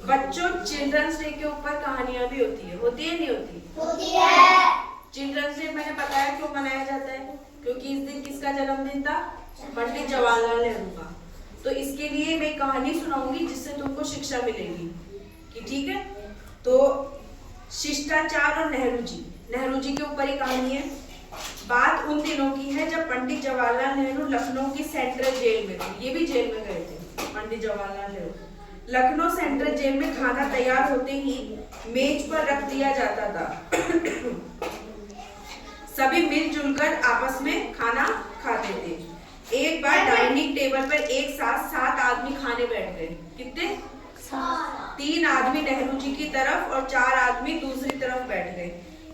बच्चों, children's day के ऊपर कहानियां भी होती है नहीं होती? होती है। चिल्ड्रंस डे मैंने बताया क्यों मनाया जाता है, क्योंकि इस दिन किसका जन्मदिन था? पंडित जवाहरलाल नेहरू का। तो इसके लिए मैं कहानी सुनाऊंगी जिससे तुमको शिक्षा मिलेगी कि ठीक है। तो शिष्टाचार और नेहरू जी के ऊपर ही कहानी है। बात उन दिनों की है जब पंडित जवाहरलाल नेहरू लखनऊ की सेंट्रल जेल में थे। ये भी जेल में गए थे पंडित जवाहरलाल नेहरू। लखनऊ सेंट्रल जेल में खाना तैयार होते ही मेज पर रख दिया जाता था। सभी मिलजुल कर आपस में खाना खाते थे। एक बार डाइनिंग टेबल पर एक साथ 7 आदमी खाने बैठ गए। कितने? 3 आदमी नेहरू जी की तरफ और 4 आदमी दूसरी तरफ बैठ गए।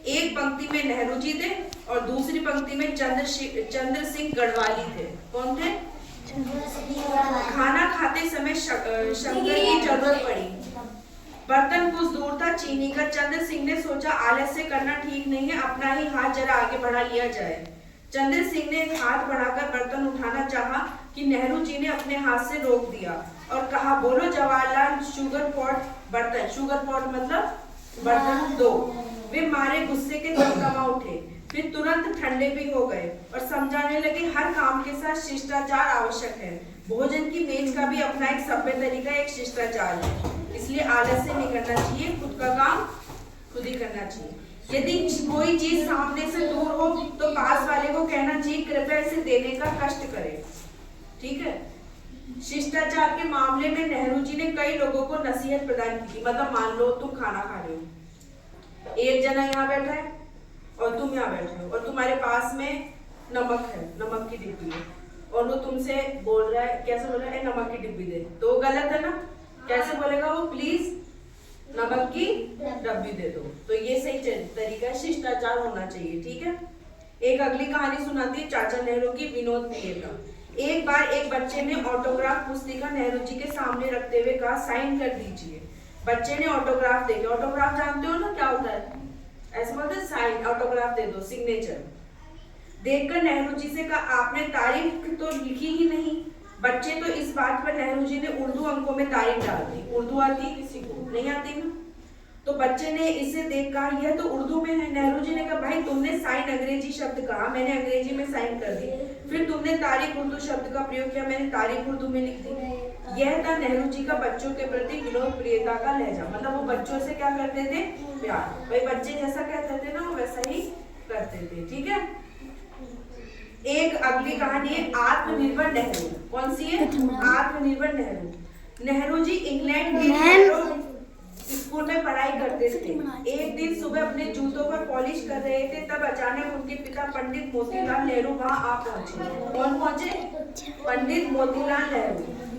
एक पंक्ति में नेहरू जी थे और दूसरी पंक्ति में चंद्र सिंह गढ़वाली थे। कौन थे? खाना खाते समय शंकर की जरूरत पड़ी। बर्तन कुछ दूर था चीनी का। चंद्र सिंह ने सोचा आलस्य करना ठीक नहीं है, अपना ही हाथ जरा आगे बढ़ा लिया जाए। चंद्र सिंह ने हाथ बढ़ाकर बर्तन उठाना चाहा कि नेहरू जी ने अपने हाथ से रोक दिया और कहा, बोलो जवाहरलाल, शुगर पॉट बर्तन। शुगर पॉट मतलब बर्तन दो। वे मारे गुस्से के तमतमा उठे, फिर तुरंत ठंडे भी हो गए और समझाने लगे हर काम के साथ शिष्टाचार आवश्यक है। भोजन की मेज का भी अपना एक सभ्य तरीका, एक शिष्टाचार है। इसलिए आलस्य नहीं करना चाहिए, खुद का काम खुद ही करना चाहिए। यदि कोई चीज सामने से दूर हो तो पास वाले को कहना चाहिए कृपया इसे देने का कष्ट करें। ठीक है। शिष्टाचार के मामले में नेहरू जी ने कई लोगों को नसीहत प्रदान की। मतलब मान लो तुम खाना खा रहे हो, एक जना यहाँ बैठा है और तुम यहाँ बैठे हो और तुम्हारे पास में नमक है, नमक की डिब्बी है और वो तुमसे बोल रहा है, कैसे बोल रहा है, नमक की डिब्बी दे। तो वो गलत है ना? कैसे बोलेगा वो? प्लीज नमक की डब्बी दे दो। तो ये सही तरीका है, शिष्टाचार होना चाहिए। ठीक है। एक अगली कहानी सुनाती है चाचा नेहरू की, विनोद प्रिय का। एक बार एक बच्चे ने ऑटोग्राफ पुस्तिका नेहरू जी के सामने रखते हुए कहा, साइन कर दीजिए। बच्चे ने ऑटोग्राफ देखे। ऑटोग्राफ जानते हो ना क्या होता है? ऐसे बोलते हैं साइन, ऑटोग्राफ दे दो, सिग्नेचर। देखकर नेहरू जी से कहा, आपने तारीफ तो लिखी ही नहीं। बच्चे तो इस बात पर नेहरू जी ने उर्दू अंकों में तारीफ डाल दी। उर्दू आती है किसी को? नहीं आती ना। तो बच्चे ने इसे देख कहा, यह तो उर्दू में है। नेहरू जी ने कहा, भाई तुमने साइन अंग्रेजी शब्द कहा, मैंने अंग्रेजी में साइन कर दी। फिर तुमने तारीफ उर्दू शब्द का प्रयोग किया, मैंने तारीफ उर्दू में लिख दी। यह था नेहरू जी का बच्चों के प्रति विनोद प्रियता का लहजा। मतलब वो बच्चों से क्या करते थे? प्यार। भाई बच्चे जैसा कहते थे ना वो वैसा ही करते थे। ठीक है। एक अगली कहानी है आत्मनिर्भर नेहरू। कौन सी है? आत्मनिर्भर नेहरू। नेहरू जी इंग्लैंड के स्कूल में पढ़ाई करते थे। एक दिन सुबह अपने जूतों पर पॉलिश कर रहे थे, तब अचानक उनके पिता पंडित मोतीलाल नेहरू वहां आ पहुंचे। कौन पहुंचे? पंडित मोतीलाल नेहरू।